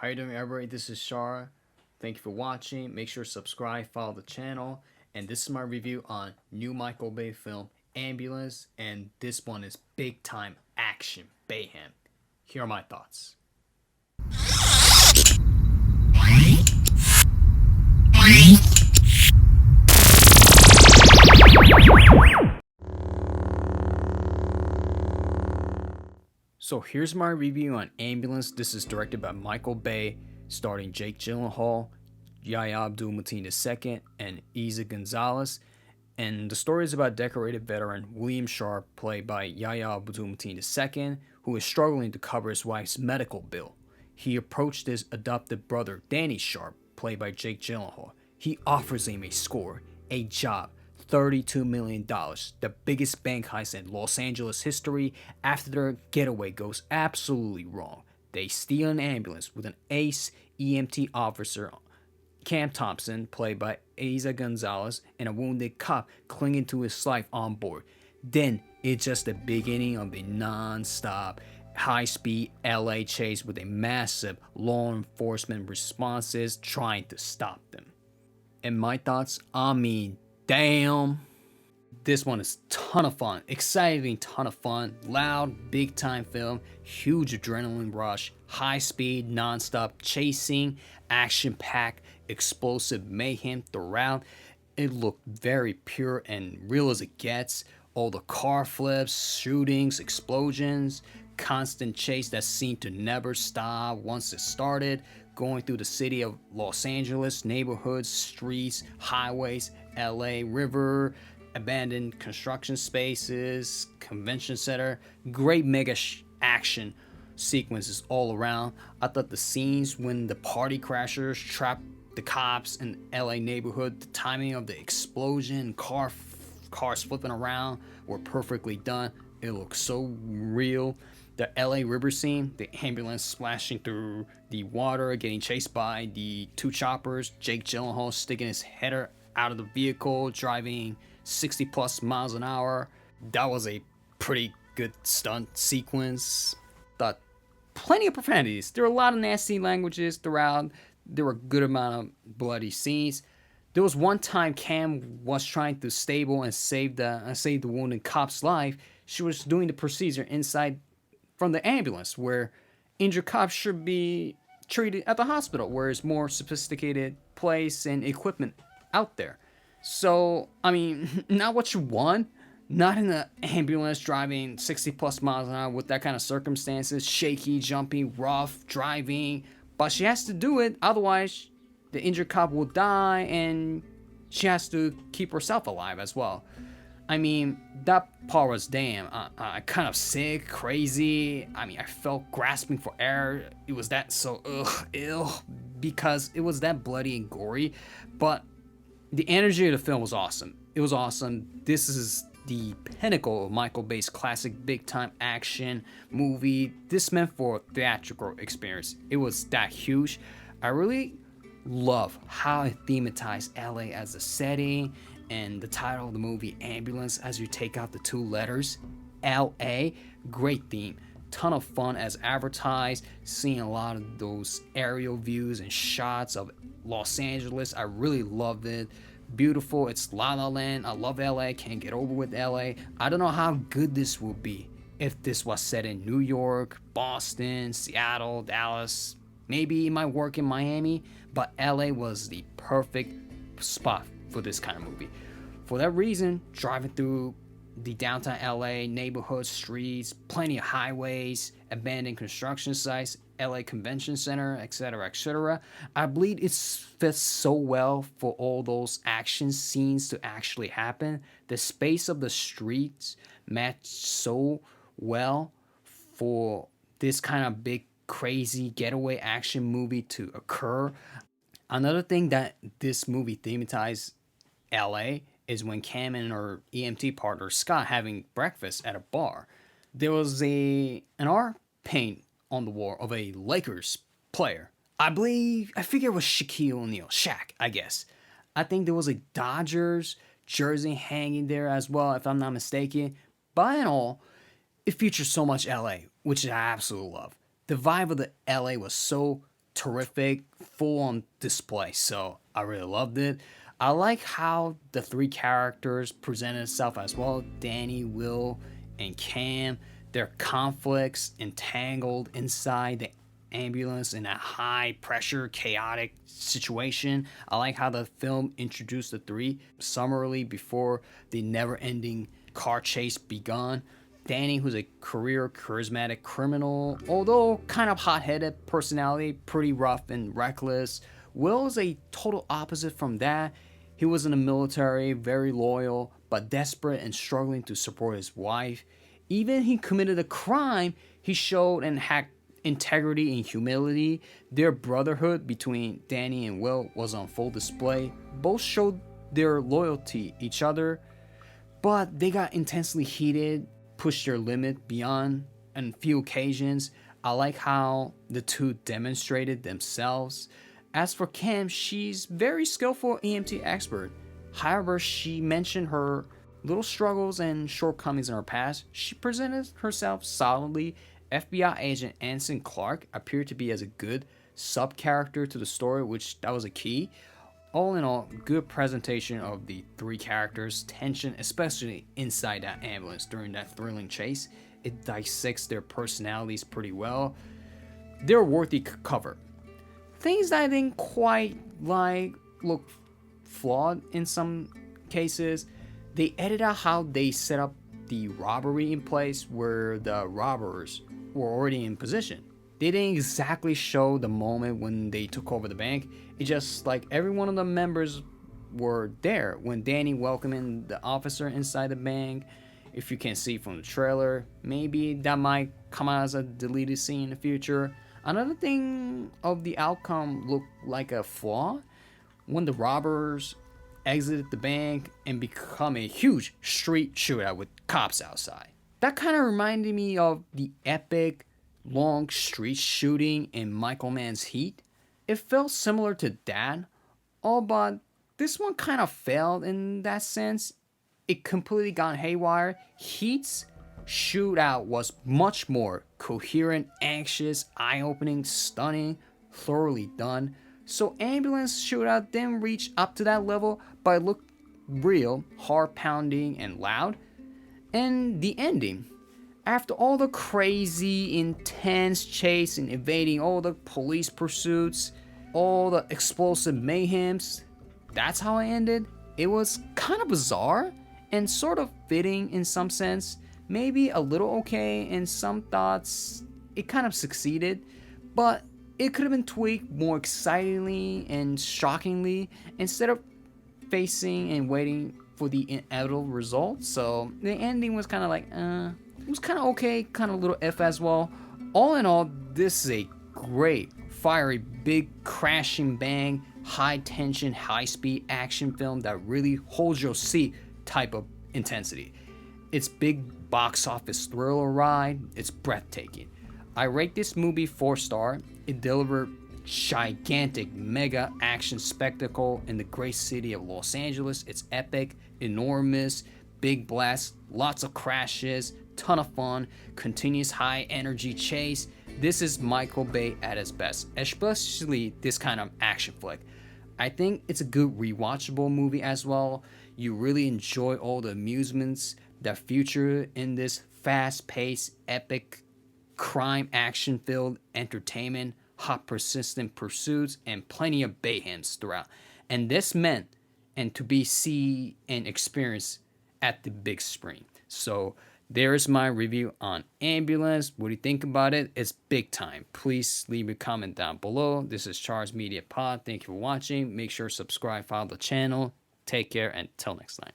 How you doing, everybody? This is Shara. Thank you for watching. Make sure to subscribe, follow the channel. And this is my review on new Michael Bay film, Ambulance. And this one is big time action mayhem. Here are my thoughts. So here's my review on Ambulance. This is directed by Michael Bay, starring Jake Gyllenhaal, Yahya Abdul-Mateen II, and Eiza Gonzalez. And the story is about decorated veteran William Sharp, played by Yahya Abdul-Mateen II, who is struggling to cover his wife's medical bill. He approached his adopted brother Danny Sharp, played by Jake Gyllenhaal. He offers him a score, a job, $32 million, the biggest bank heist in Los Angeles history. After their getaway goes absolutely wrong, they steal an ambulance with an ace EMT officer, Cam Thompson, played by Eiza Gonzalez, and a wounded cop clinging to his life on board. Then it's just the beginning of the non-stop high-speed LA chase with a massive law enforcement responses trying to stop them. And my thoughts, damn. This one is ton of fun, exciting ton of fun, loud, big time film, huge adrenaline rush, high speed, non-stop chasing, action packed, explosive mayhem throughout. It looked very pure and real as it gets. All the car flips, shootings, explosions, constant chase that seemed to never stop once it started, going through the city of Los Angeles, neighborhoods, streets, highways, LA River, abandoned construction spaces, convention center. Great mega action sequences all around. I thought the scenes when the party crashers trapped the cops in LA neighborhood, the timing of the explosion, cars flipping around were perfectly done. It looked so real. The LA River scene, the ambulance splashing through the water, getting chased by the two choppers, Jake Gyllenhaal sticking his head out of the vehicle, driving 60 plus miles an hour. That was a pretty good stunt sequence. Thought plenty of profanities. There were a lot of nasty languages throughout. There were a good amount of bloody scenes. There was one time Cam was trying to stable and save the wounded cop's life. She was doing the procedure inside from the ambulance, where injured cops should be treated at the hospital, where it's more sophisticated place and equipment out there. So, not what you want. Not in the ambulance driving 60 plus miles an hour with that kind of circumstances, shaky, jumpy, rough driving. But she has to do it, otherwise the injured cop will die and she has to keep herself alive as well. That part was damn, kind of sick, crazy. I felt grasping for air. It was that so, ill, because it was that bloody and gory. But the energy of the film was awesome. It was awesome. This is the pinnacle of Michael Bay's classic big time action movie. This meant for a theatrical experience. It was that huge. I really love how it thematized LA as a setting, and the title of the movie, Ambulance, as you take out the two letters, LA. Great theme. Ton of fun as advertised. Seeing a lot of those aerial views and shots of Los Angeles. I really loved it. Beautiful. It's La La Land. I love LA. Can't get over with LA. I don't know how good this will be if this was set in New York, Boston, Seattle, Dallas. Maybe it might work in Miami, but LA was the perfect spot for this kind of movie. For that reason, driving through the downtown LA neighborhood streets, plenty of highways, abandoned construction sites, LA Convention Center, etc., etc. I believe it fits so well for all those action scenes to actually happen. The space of the streets matched so well for this kind of big, crazy getaway action movie to occur. Another thing that this movie thematized LA is when Cam and her EMT partner Scott having breakfast at a bar. There was an art paint on the wall of a Lakers player. I figure it was Shaquille O'Neal, Shaq, I guess. I think there was a Dodgers jersey hanging there as well, if I'm not mistaken. By and all, it features so much LA, which I absolutely love. The vibe of the LA was so terrific, full on display. So I really loved it. I like how the three characters presented itself as well. Danny, Will, and Cam. Their conflicts entangled inside the ambulance in a high pressure, chaotic situation. I like how the film introduced the three summarily before the never ending car chase begun. Danny, who's a career charismatic criminal, although kind of hot headed personality, pretty rough and reckless. Will is a total opposite from that. He was in the military, very loyal, but desperate and struggling to support his wife. Even he committed a crime, he showed and had integrity and humility. Their brotherhood between Danny and Will was on full display. Both showed their loyalty each other, but they got intensely heated, pushed their limit beyond on few occasions. I like how the two demonstrated themselves. As for Cam, she's very skillful EMT expert. However, she mentioned her little struggles and shortcomings in her past. She presented herself solidly. FBI agent Anson Clark appeared to be as a good sub-character to the story, which that was a key. All in all, good presentation of the three characters, tension, especially inside that ambulance during that thrilling chase. It dissects their personalities pretty well. They're worthy cover. Things that I didn't quite like look flawed in some cases. They edited out how they set up the robbery in place where the robbers were already in position. They didn't exactly show the moment when they took over the bank. It just like every one of the members were there when Danny welcoming the officer inside the bank. If you can see from the trailer, maybe that might come out as a deleted scene in the future. Another thing of the outcome looked like a flaw when the robbers exited the bank and become a huge street shootout with cops outside. That kind of reminded me of the epic long street shooting in Michael Mann's Heat. It felt similar to that, but this one kind of failed in that sense. It completely got haywire. Heat's shootout was much more coherent, anxious, eye-opening, stunning, thoroughly done. So Ambulance shootout didn't reach up to that level, but it looked real, heart-pounding, and loud. And the ending, after all the crazy, intense chase and evading all the police pursuits, all the explosive mayhems, that's how it ended. It was kind of bizarre and sort of fitting in some sense, maybe a little okay in some thoughts. It kind of succeeded, but it could have been tweaked more excitingly and shockingly instead of facing and waiting for the inevitable result. So the ending was kind of like, it was kind of okay, kind of a little F as well. All in all, this is a great, fiery, big, crashing bang, high tension, high speed action film that really holds your seat type of intensity. It's big box office thriller ride. It's breathtaking. I rate this movie 4-star. It delivered gigantic mega action spectacle in the great city of Los Angeles. It's epic, enormous, big blast, lots of crashes, ton of fun, continuous high energy chase. This is Michael Bay at his best, especially this kind of action flick. I think it's a good rewatchable movie as well. You really enjoy all the amusements that feature in this fast-paced, epic, crime action-filled entertainment, hot persistent pursuits, and plenty of bayhems throughout. And this meant and to be seen and experienced at the big screen. So there's my review on Ambulance. What do you think about it? It's big time. Please leave a comment down below. This is Charles Media Pod. Thank you for watching. Make sure to subscribe, follow the channel. Take care, and till next time.